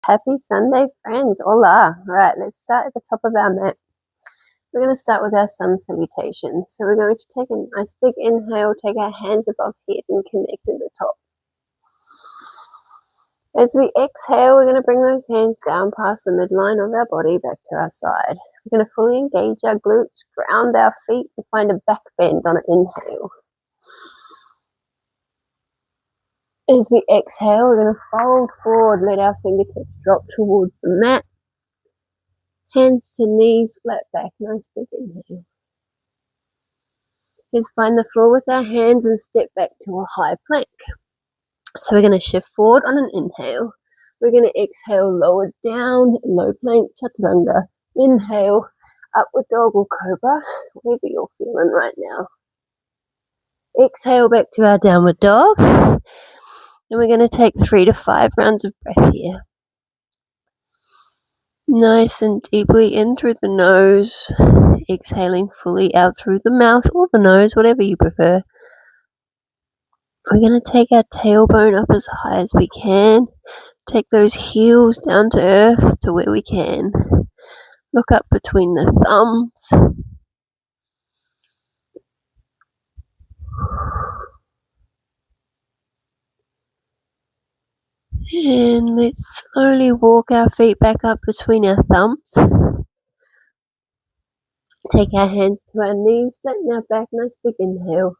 Happy Sunday, friends. Hola. All right, let's start at the top of our mat. We're going to start with our sun salutation. So we're going to take a nice big inhale, take our hands above head and connect to the top. As we exhale, we're going to bring those hands down past the midline of our body back to our side. We're going to fully engage our glutes, ground our feet, and find a back bend on an inhale. As we exhale, we're going to fold forward, let our fingertips drop towards the mat. Hands to knees, flat back, nice big inhale. Let's find the floor with our hands and step back to a high plank. So we're going to shift forward on an inhale. We're going to exhale, lower down, low plank, chaturanga. Inhale, upward dog or cobra, whatever you're feeling right now. Exhale back to our downward dog. And we're going to take 3 to 5 rounds of breath here. Nice and deeply in through the nose. Exhaling fully out through the mouth or the nose, whatever you prefer. We're going to take our tailbone up as high as we can. Take those heels down to earth to where we can. Look up between the thumbs. And let's slowly walk our feet back up between our thumbs. Take our hands to our knees, flatten our back, nice big inhale.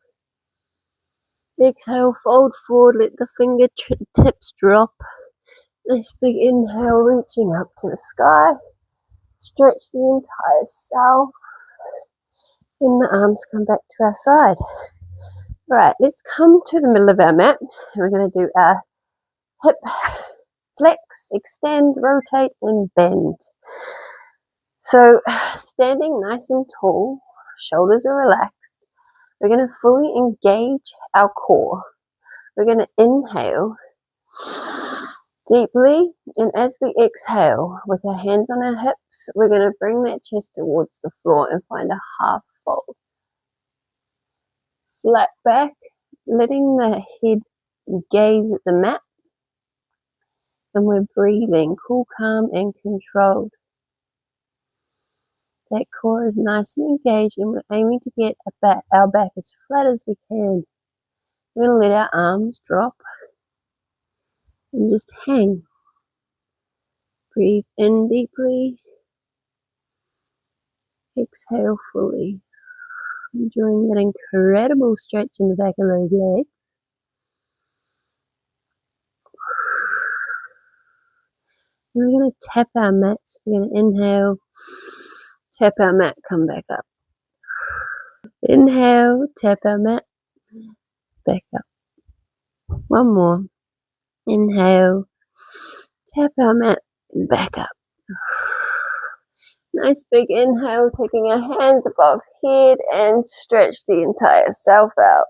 Exhale, fold forward, let the fingertips drop. Nice big inhale, reaching up to the sky. Stretch the entire self. And the arms come back to our side. Right, let's come to the middle of our mat. We're going to do our hip flex, extend, rotate, and bend. So standing nice and tall, shoulders are relaxed. We're going to fully engage our core. We're going to inhale deeply, and as we exhale, with our hands on our hips, we're going to bring that chest towards the floor and find a half fold. Flat back, letting the head gaze at the mat, and we're breathing cool, calm, and controlled. That core is nice and engaged, and we're aiming to get our back as flat as we can. We're going to let our arms drop and just hang. Breathe in deeply. Exhale fully. Enjoying that incredible stretch in the back of those legs. And we're going to tap our mats. We're going to inhale, tap our mat, come back up. Inhale, tap our mat, back up. One more. Inhale, tap our mat, and back up. Nice big inhale, taking our hands above head and stretch the entire self out.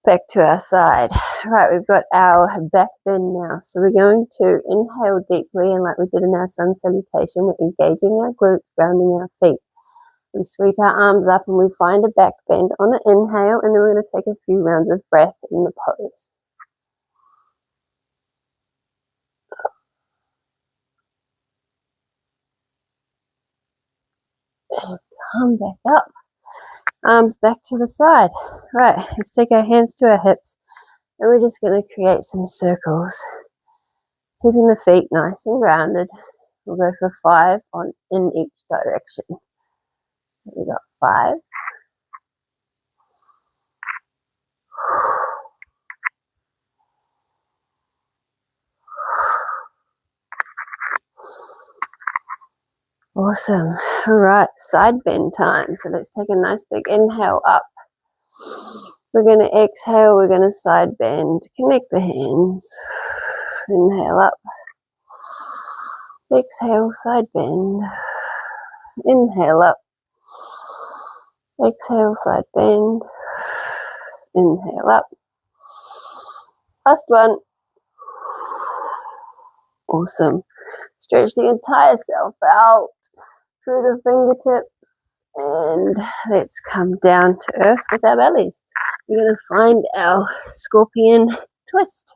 Back to our side. Right, we've got our back bend now. So we're going to inhale deeply, and like we did in our sun salutation, we're engaging our glutes, grounding our feet. We sweep our arms up and we find a back bend on an inhale, and then we're going to take a few rounds of breath in the pose. And come back up. Arms back to the side. Right, let's take our hands to our hips, and we're just going to create some circles, keeping the feet nice and grounded. We'll go for 5 in each direction. We got 5. Awesome. All right, side bend time. So let's take a nice big inhale up. We're going to exhale. We're going to side bend. Connect the hands. Inhale up. Exhale, side bend. Inhale up. Exhale, side bend. Inhale up. Last one. Awesome. Stretch the entire self out through the fingertips, and let's come down to earth with our bellies. We're going to find our scorpion twist.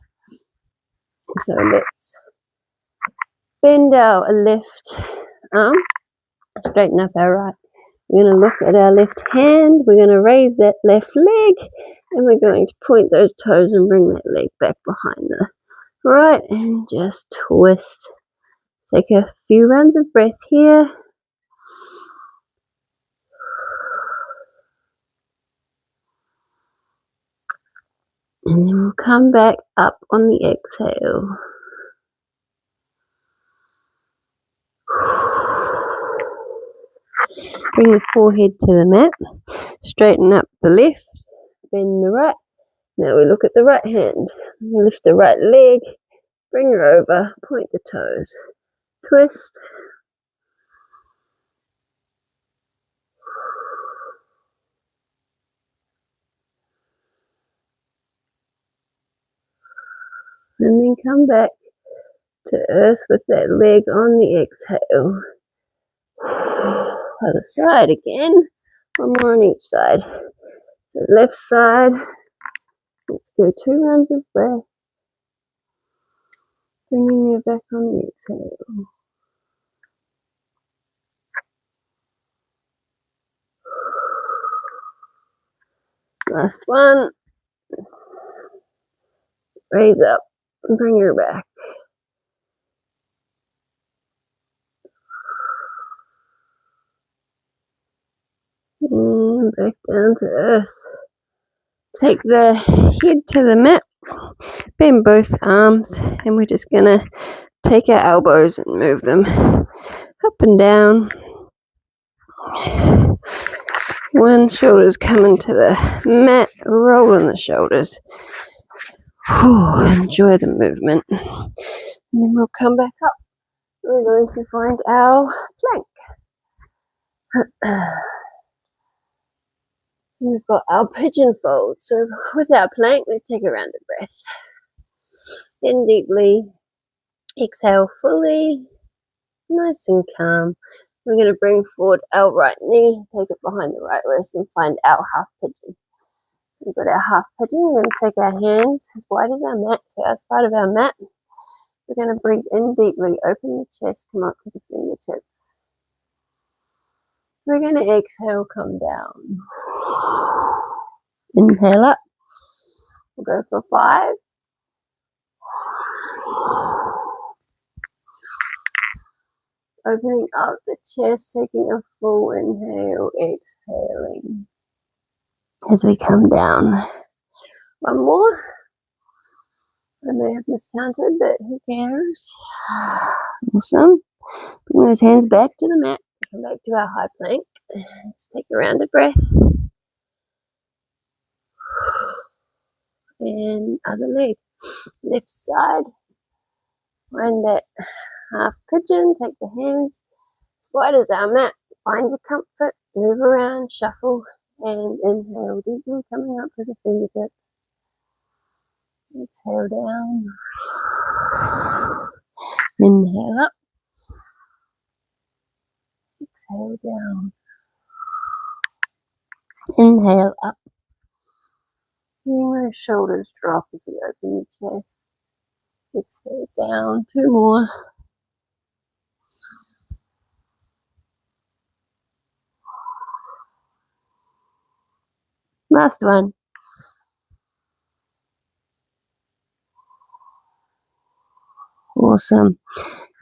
So let's Bend our left arm, straighten up our right. We're going to look at our left hand, we're going to raise that left leg, and we're going to point those toes and bring that leg back behind the right, and just twist. Take a few rounds of breath here. And then we'll come back up on the exhale. Bring the forehead to the mat. Straighten up the left, bend the right. Now we look at the right hand. We lift the right leg, bring her over, point the toes, twist. And then come back to earth with that leg on the exhale. Other side again. One more on each side. So left side. Let's go 2 rounds of breath. Bringing you back on the exhale. Last one. Raise up and bring her back. And back down to earth. Take the head to the mat. Bend both arms, and we're just going to take our elbows and move them up and down. One shoulder's coming to the mat, rolling the shoulders. Enjoy the movement. And then we'll come back up. We're going to find our plank. We've got our pigeon fold. So with our plank, let's take a round of breath. In deeply. Exhale fully. Nice and calm. We're going to bring forward our right knee, take it behind the right wrist, and find our half pigeon. We've got our half pigeon. We're going to take our hands as wide as our mat, to outside of our mat. We're going to breathe in deeply, open the chest, come up to the fingertips. We're going to exhale, come down. Inhale up. We'll go for 5. Opening up the chest, taking a full inhale, exhaling as we come down. One more. I may have miscounted, but who cares? Awesome. Bring those hands back to the mat. Come back to our high plank. Let's take a round of breath. And other leg. Left side. Find that half pigeon. Take the hands as wide as our mat. Find your comfort. Move around, shuffle, and inhale deeply, coming up to the fingertips. Exhale down. Inhale up. Exhale down. Inhale up. Feeling those shoulders drop as you open your chest. Exhale down. 2 more. Last one. Awesome.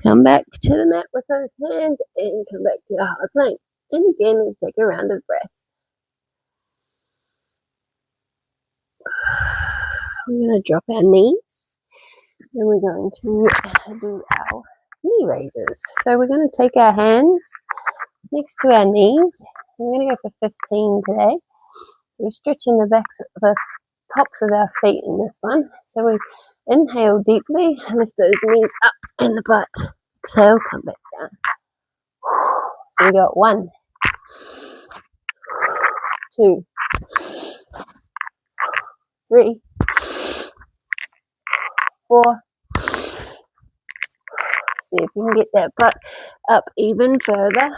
Come back to the mat with those hands and come back to our high plank. And again, let's take a round of breath. We're going to drop our knees. Then we're going to do our knee raises. So we're going to take our hands next to our knees. We're going to go for 15 today. So we're stretching the tops of our feet in this one. So we inhale deeply, lift those knees up and the butt. Exhale, come back down. So we got 1, 2, 3, 4. See if you can get that butt up even further.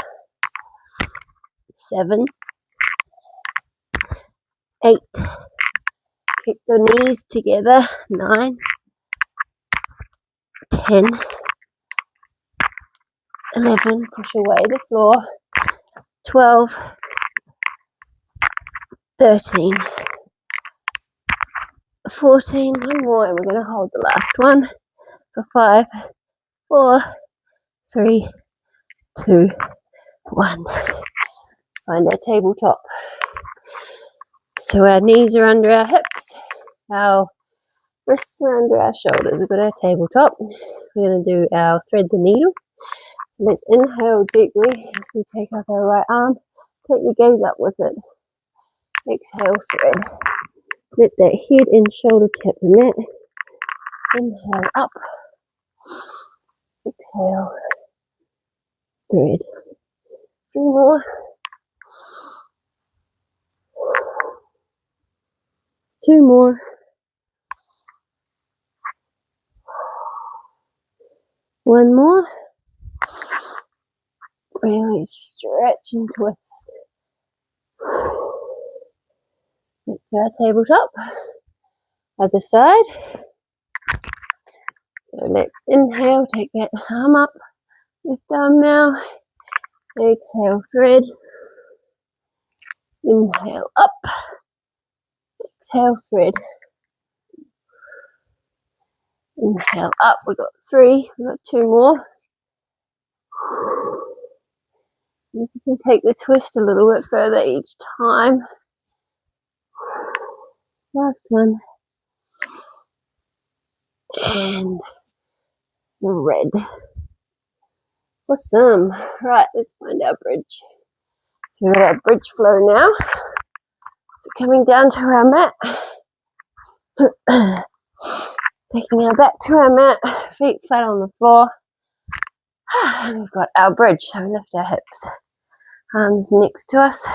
7, 8. Keep the knees together. 9, 10, 11, push away the floor. 12, 13, 14, one more, and we're going to hold the last one for 5, 4, 3, 2, 1. Find our tabletop. So our knees are under our hips, our wrists are under our shoulders. We've got our tabletop. We're going to do our thread the needle. So let's inhale deeply as we take up our right arm. Take your gaze up with it. Exhale, thread. Let that head and shoulder tap the mat. Inhale up. Exhale, thread. 3 more. 2 more. 1 more. Really stretch and twist. Back to our tabletop. Other side. So let's inhale, take that arm up. Lift arm now. Exhale, thread. Inhale up. Exhale, thread. Inhale up. We've got 3. We've got 2 more. You can take the twist a little bit further each time. Last one. And thread. Awesome. Right, let's find our bridge. So we've got our bridge flow now. So coming down to our mat. Taking our back to our mat. Feet flat on the floor. And we've got our bridge. So we lift our hips. Arms next to us.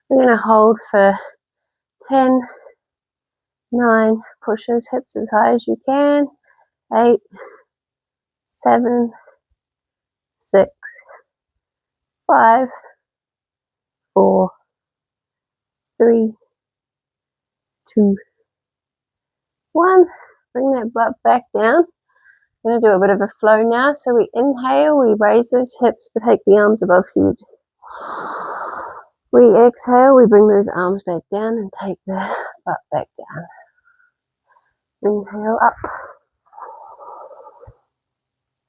We're going to hold for 10, 9. Push those hips as high as you can. 8, 7, 6, 5, 4, 3, 2, 1. Bring that butt back down. I'm going to do a bit of a flow now. So we inhale, we raise those hips, but take the arms above head. We exhale, we bring those arms back down and take the butt back down. Inhale up.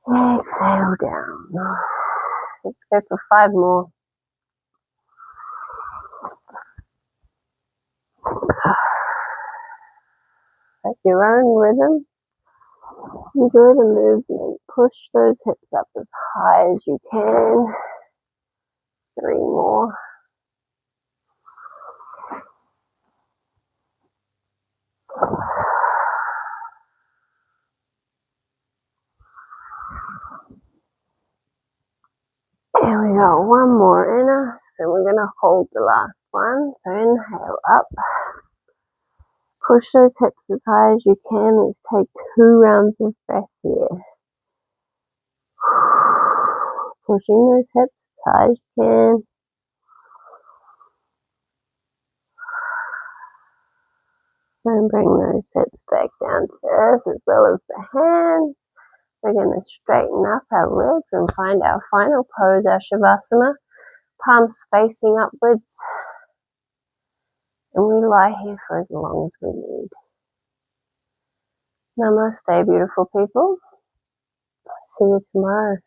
Exhale down. Let's go for 5 more. At your own rhythm. Enjoy the movement. Push those hips up as high as you can. 3 more. And we got 1 more in us, and we're going to hold the last one. So inhale up. Push those hips as high as you can. Let's take 2 rounds of breath here. Pushing those hips as high as you can. And bring those hips back down to earth as well as the hands. We're going to straighten up our legs and find our final pose, our Savasana. Palms facing upwards. And we lie here for as long as we need. Namaste, beautiful people. See you tomorrow.